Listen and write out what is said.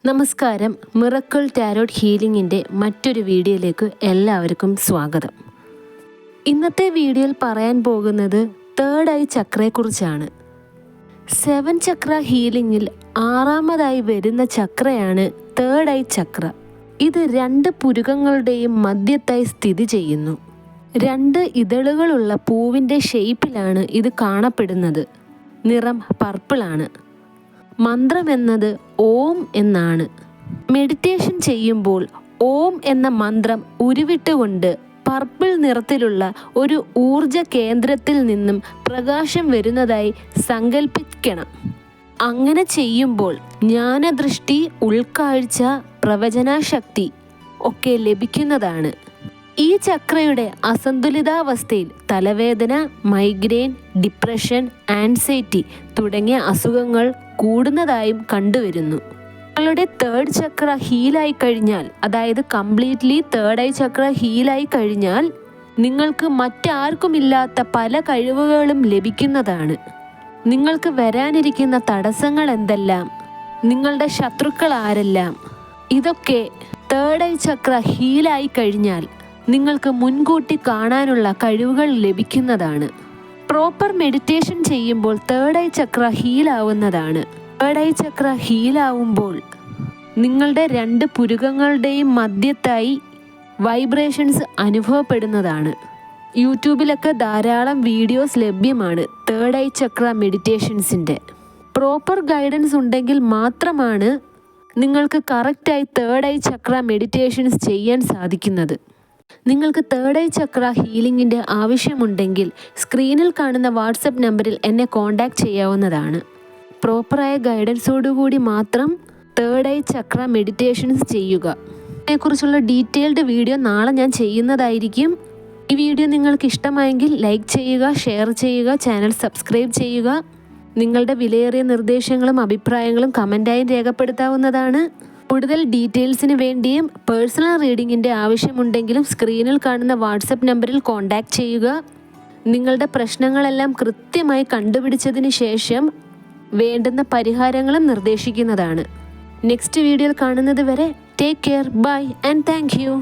നമസ്കാരം. Miracle tarot ഹീലിംഗിൻ്റെ മറ്റൊരു വീഡിയോയിലേക്ക് എല്ലാവർക്കും സ്വാഗതം. ഇന്നത്തെ വീഡിയോയിൽ പറയാൻ പോകുന്നത് തേർഡ് ഐ ചക്രയെക്കുറിച്ചാണ്. 7 ചക്ര ഹീലിംഗിൽ 6ാമതായി വരുന്ന ചക്രയാണ് തേർഡ് ഐ ചക്ര. ഇത് 2 പുരുകങ്ങളുടെയും മധ്യത്തായി സ്ഥിതി ചെയ്യുന്നു. 2 ഇതളുകളുള്ള പൂവിൻ്റെ ഷേപ്പിലാണ് ഇത് കാണപ്പെടുന്നത്. നിറം പർപ്പിളാണ്. മന്ത്രം എന്നത് ഓം എന്നാണ്. മെഡിറ്റേഷൻ ചെയ്യുമ്പോൾ ഓം എന്ന മന്ത്രം ഉരുവിട്ടുകൊണ്ട് പർപ്പിൾ നിറത്തിലുള്ള ഒരു ഊർജ കേന്ദ്രത്തിൽ നിന്നും പ്രകാശം വരുന്നതായി സങ്കല്പിക്കണം. അങ്ങനെ ചെയ്യുമ്പോൾ ജ്ഞാനദൃഷ്ടി, ഉൾക്കാഴ്ച, പ്രവചനാശക്തി ഒക്കെ ലഭിക്കുന്നതാണ്. ഈ ചക്രയുടെ അസന്തുലിതാവസ്ഥയിൽ തലവേദന, മൈഗ്രെയിൻ, ഡിപ്രഷൻ, ആൻസൈറ്റി തുടങ്ങിയ അസുഖങ്ങൾ കൂടുന്നതായും കണ്ടുവരുന്നു. നിങ്ങളുടെ തേർഡ് ചക്ര ഹീലായി കഴിഞ്ഞാൽ, അതായത് കംപ്ലീറ്റ്ലി തേർഡ് ഐ ചക്ര ഹീലായി കഴിഞ്ഞാൽ നിങ്ങൾക്ക് മറ്റാർക്കുമില്ലാത്ത പല കഴിവുകളും ലഭിക്കുന്നതാണ്. നിങ്ങൾക്ക് വരാനിരിക്കുന്ന തടസ്സങ്ങൾ എന്തെല്ലാം, നിങ്ങളുടെ ശത്രുക്കൾ ആരെല്ലാം, ഇതൊക്കെ തേർഡ് ഐ ചക്ര ഹീലായി കഴിഞ്ഞാൽ നിങ്ങൾക്ക് മുൻകൂട്ടി കാണാനുള്ള കഴിവുകൾ ലഭിക്കുന്നതാണ്. പ്രോപ്പർ മെഡിറ്റേഷൻ ചെയ്യുമ്പോൾ തേർഡ് ഐ ചക്ര ഹീലാവുന്നതാണ്. തേർഡ് ഐ ചക്ര ഹീലാവുമ്പോൾ നിങ്ങളുടെ 2 പുരുകങ്ങളുടെയും മധ്യത്തായി വൈബ്രേഷൻസ് അനുഭവപ്പെടുന്നതാണ്. യൂട്യൂബിലൊക്കെ ധാരാളം വീഡിയോസ് ലഭ്യമാണ് തേർഡ് ഐ ചക്ര മെഡിറ്റേഷൻസിൻ്റെ. പ്രോപ്പർ ഗൈഡൻസ് ഉണ്ടെങ്കിൽ മാത്രമാണ് നിങ്ങൾക്ക് കറക്റ്റായി തേർഡ് ഐ ചക്ര മെഡിറ്റേഷൻസ് ചെയ്യാൻ സാധിക്കുന്നത്. നിങ്ങൾക്ക് തേർഡ് ഐ ചക്ര ഹീലിംഗിൻ്റെ ആവശ്യമുണ്ടെങ്കിൽ സ്ക്രീനിൽ കാണുന്ന വാട്സപ്പ് നമ്പറിൽ എന്നെ കോൺടാക്റ്റ് ചെയ്യാവുന്നതാണ്. പ്രോപ്പറായ ഗൈഡൻസോടുകൂടി മാത്രം തേർഡ് ഐ ചക്ര മെഡിറ്റേഷൻസ് ചെയ്യുക. ഇതിനെക്കുറിച്ചുള്ള ഡീറ്റെയിൽഡ് വീഡിയോ നാളെ ഞാൻ ചെയ്യുന്നതായിരിക്കും. ഈ വീഡിയോ നിങ്ങൾക്ക് ഇഷ്ടമായെങ്കിൽ ലൈക്ക് ചെയ്യുക, ഷെയർ ചെയ്യുക, ചാനൽ സബ്സ്ക്രൈബ് ചെയ്യുക. നിങ്ങളുടെ വിലയേറിയ നിർദ്ദേശങ്ങളും അഭിപ്രായങ്ങളും കമൻറ്റായി രേഖപ്പെടുത്താവുന്നതാണ്. കൂടുതൽ ഡീറ്റെയിൽസിന് വേണ്ടിയും പേഴ്സണൽ റീഡിങ്ങിൻ്റെ ആവശ്യമുണ്ടെങ്കിലും സ്ക്രീനിൽ കാണുന്ന വാട്സപ്പ് നമ്പറിൽ കോൺടാക്റ്റ് ചെയ്യുക. നിങ്ങളുടെ പ്രശ്നങ്ങളെല്ലാം കൃത്യമായി കണ്ടുപിടിച്ചതിന് ശേഷം വേണ്ടുന്ന പരിഹാരങ്ങളും നിർദ്ദേശിക്കുന്നതാണ്. നെക്സ്റ്റ് വീഡിയോയിൽ കാണുന്നത് വരെ take care, bye and thank U.